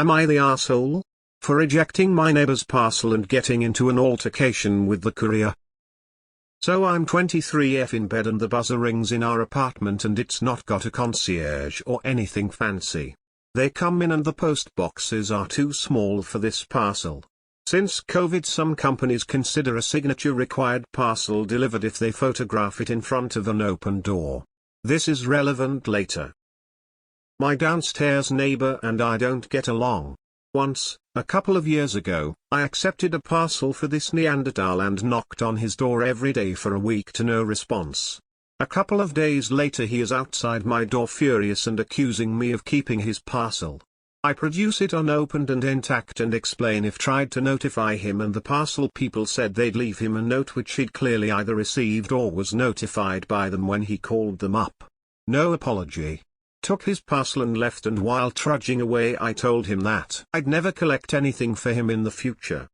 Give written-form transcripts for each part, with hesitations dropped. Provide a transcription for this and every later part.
Am I the asshole? For rejecting my neighbor's parcel and getting into an altercation with the courier. So I'm 23F in bed and the buzzer rings in our apartment and it's not got a concierge or anything fancy. They come in and the post boxes are too small for this parcel. Since COVID, some companies consider a signature required parcel delivered if they photograph it in front of an open door. This is relevant later. My downstairs neighbor and I don't get along. Once, a couple of years ago, I accepted a parcel for this Neanderthal and knocked on his door every day for a week to no response. A couple of days later he is outside my door furious and accusing me of keeping his parcel. I produce it unopened and intact and explain if tried to notify him, and the parcel people said they'd leave him a note which he'd clearly either received or was notified by them when he called them up. No apology. Took his parcel and left, and while trudging away I told him that I'd never collect anything for him in the future.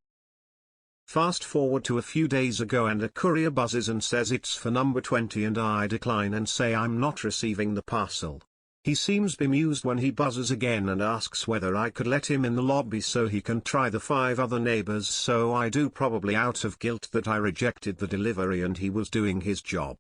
Fast forward to a few days ago and a courier buzzes and says it's for number 20 and I decline and say I'm not receiving the parcel. He seems bemused when he buzzes again and asks whether I could let him in the lobby so he can try the 5 other neighbors, so I do, probably out of guilt that I rejected the delivery and he was doing his job.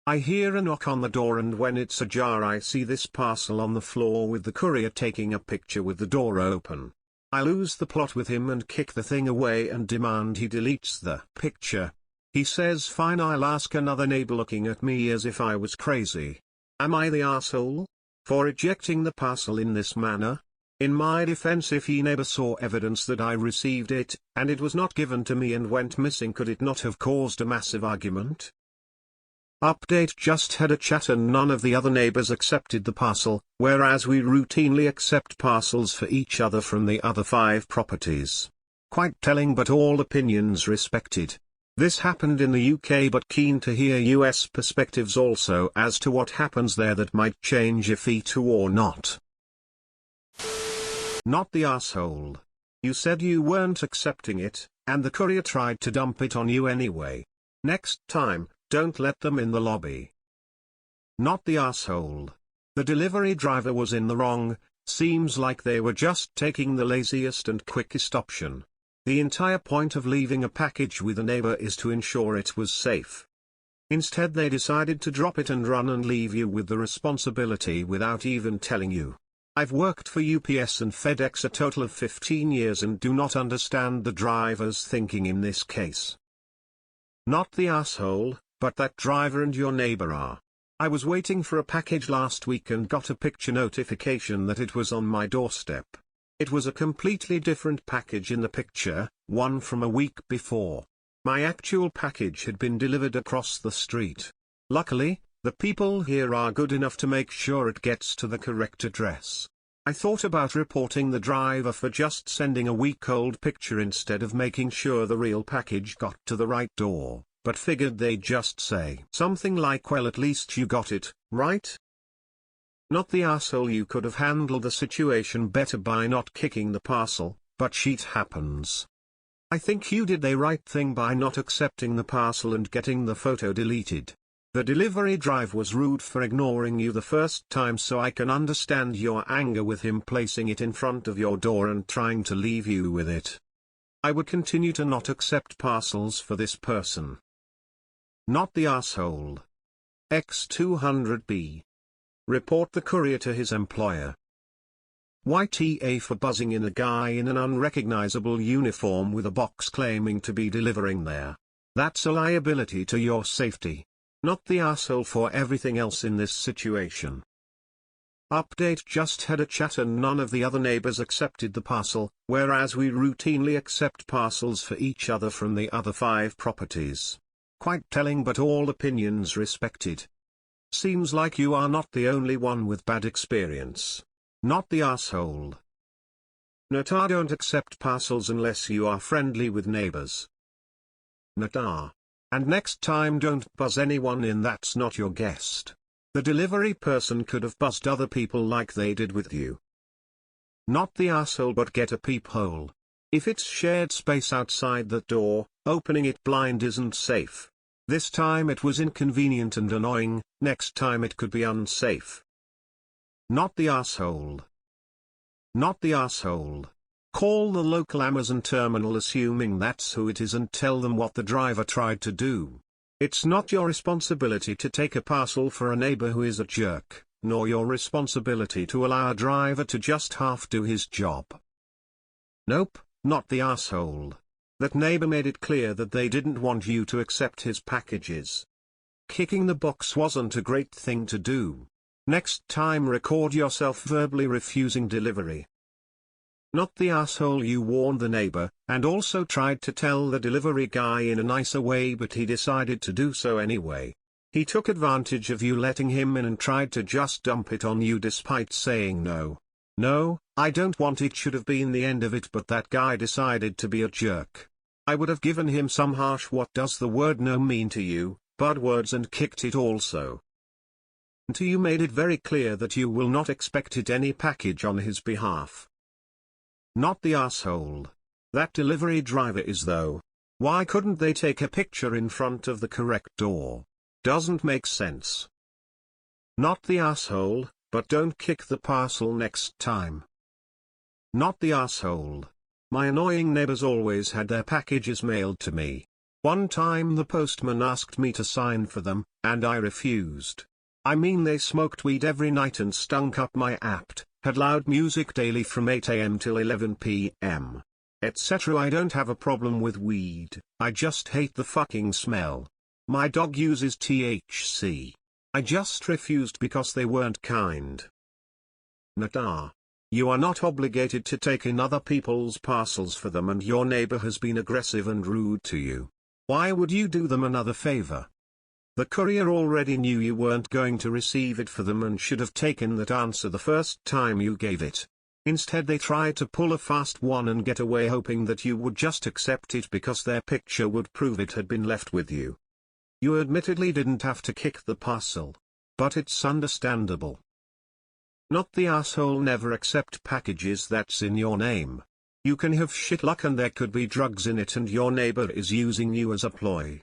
I hear a knock on the door and when it's ajar I see this parcel on the floor with the courier taking a picture with the door open. I lose the plot with him and kick the thing away and demand he deletes the picture. He says fine. I'll ask another neighbor, looking at me as if I was crazy. Am I the asshole for rejecting the parcel in this manner? In my defense, if he neighbor saw evidence that I received it, and it was not given to me and went missing, could it not have caused a massive argument? Update: just had a chat and none of the other neighbors accepted the parcel, whereas we routinely accept parcels for each other from the other 5 properties. Quite telling, but all opinions respected. This happened in the UK, but keen to hear US perspectives also as to what happens there that might change if E2 or not. Not the asshole. You said you weren't accepting it, and the courier tried to dump it on you anyway. Next time, don't let them in the lobby. Not the asshole. The delivery driver was in the wrong. Seems like they were just taking the laziest and quickest option. The entire point of leaving a package with a neighbor is to ensure it was safe. Instead they decided to drop it and run and leave you with the responsibility without even telling you. I've worked for UPS and FedEx a total of 15 years and do not understand the driver's thinking in this case. Not the asshole, but that driver and your neighbor are. I was waiting for a package last week and got a picture notification that it was on my doorstep. It was a completely different package in the picture, one from a week before. My actual package had been delivered across the street. Luckily, the people here are good enough to make sure it gets to the correct address. I thought about reporting the driver for just sending a week-old picture instead of making sure the real package got to the right door, but figured they'd just say something like, well, at least you got it, right? Not the asshole. You could have handled the situation better by not kicking the parcel, but shit happens. I think you did the right thing by not accepting the parcel and getting the photo deleted. The delivery driver was rude for ignoring you the first time, so I can understand your anger with him placing it in front of your door and trying to leave you with it. I would continue to not accept parcels for this person. Not the asshole. X200B. Report the courier to his employer. YTA for buzzing in a guy in an unrecognizable uniform with a box claiming to be delivering there. That's a liability to your safety. Not the asshole for everything else in this situation. Update: just had a chat and none of the other neighbors accepted the parcel, whereas we routinely accept parcels for each other from the other 5 properties. Quite telling, but all opinions respected. Seems like you are not the only one with bad experience. Not the asshole. Nata: don't accept parcels unless you are friendly with neighbors. Nata. And next time don't buzz anyone in that's not your guest. The delivery person could have buzzed other people like they did with you. Not the asshole, but get a peephole. If it's shared space outside the door, opening it blind isn't safe. This time it was inconvenient and annoying, next time it could be unsafe. Not the asshole. Not the asshole. Call the local Amazon terminal assuming that's who it is and tell them what the driver tried to do. It's not your responsibility to take a parcel for a neighbor who is a jerk, nor your responsibility to allow a driver to just half do his job. Nope, not the asshole. That neighbor made it clear that they didn't want you to accept his packages. Kicking the box wasn't a great thing to do. Next time record yourself verbally refusing delivery. Not the asshole you warned the neighbor, and also tried to tell the delivery guy in a nicer way but he decided to do so anyway. He took advantage of you letting him in and tried to just dump it on you despite saying no. No, I don't want it should have been the end of it, but that guy decided to be a jerk. I would have given him some harsh what does the word no mean to you, bad words and kicked it also. Until you made it very clear that you will not expect it any package on his behalf. Not the asshole. That delivery driver is though. Why couldn't they take a picture in front of the correct door? Doesn't make sense. Not the asshole, but don't kick the parcel next time. Not the asshole. My annoying neighbors always had their packages mailed to me. One time the postman asked me to sign for them, and I refused. I mean they smoked weed every night and stunk up my apt, had loud music daily from 8 AM till 11 PM, etc. I don't have a problem with weed, I just hate the fucking smell. My dog uses THC. I just refused because they weren't kind. Nata. You are not obligated to take in other people's parcels for them and your neighbor has been aggressive and rude to you. Why would you do them another favor? The courier already knew you weren't going to receive it for them and should have taken that answer the first time you gave it. Instead they tried to pull a fast one and get away hoping that you would just accept it because their picture would prove it had been left with you. You admittedly didn't have to kick the parcel. But it's understandable. Not the asshole never accept packages that's in your name. You can have shit luck and there could be drugs in it and your neighbor is using you as a ploy.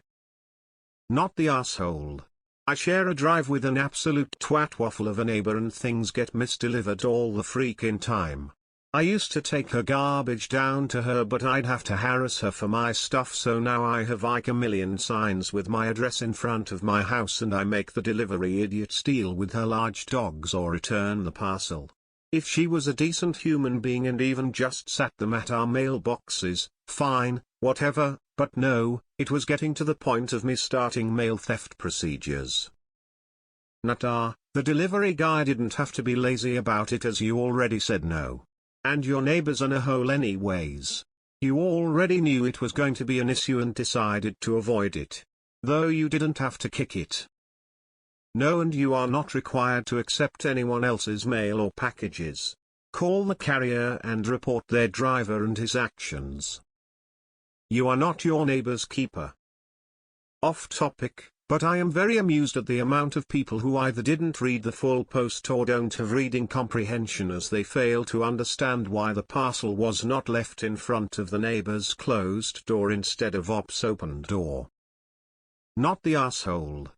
Not the asshole. I share a drive with an absolute twat waffle of a neighbor and things get misdelivered all the freaking time. I used to take her garbage down to her but I'd have to harass her for my stuff, so now I have like a million signs with my address in front of my house and I make the delivery idiot steal with her large dogs or return the parcel. If she was a decent human being and even just sat them at our mailboxes, fine, whatever, but no, it was getting to the point of me starting mail theft procedures. Nata, the delivery guy didn't have to be lazy about it as you already said no. And your neighbor's in a hole anyways. You already knew it was going to be an issue and decided to avoid it. Though you didn't have to kick it. No, and you are not required to accept anyone else's mail or packages. Call the carrier and report their driver and his actions. You are not your neighbor's keeper. Off topic, but I am very amused at the amount of people who either didn't read the full post or don't have reading comprehension as they fail to understand why the parcel was not left in front of the neighbor's closed door instead of op's open door. Not the asshole.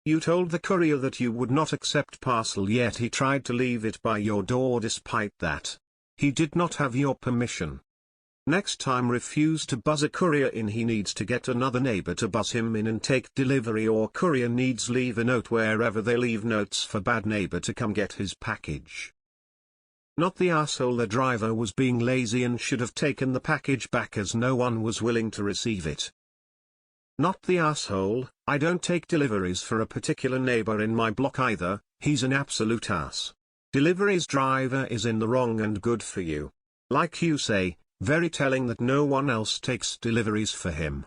You told the courier that you would not accept parcel yet he tried to leave it by your door despite that. He did not have your permission. Next time refuse to buzz a courier in. He needs to get another neighbor to buzz him in and take delivery, or courier needs leave a note wherever they leave notes for bad neighbor to come get his package. Not the asshole. The driver was being lazy and should have taken the package back as no one was willing to receive it. Not the asshole. I don't take deliveries for a particular neighbor in my block either, he's an absolute ass. Deliveries driver is in the wrong and good for you. Like you say, very telling that no one else takes deliveries for him.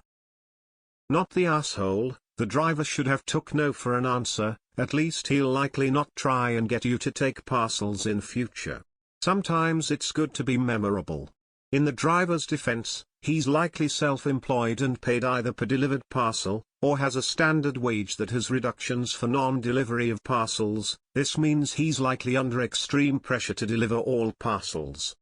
Not the asshole. The driver should have took no for an answer, at least he'll likely not try and get you to take parcels in future. Sometimes it's good to be memorable. In the driver's defense, he's likely self-employed and paid either per delivered parcel, or has a standard wage that has reductions for non-delivery of parcels. This means he's likely under extreme pressure to deliver all parcels.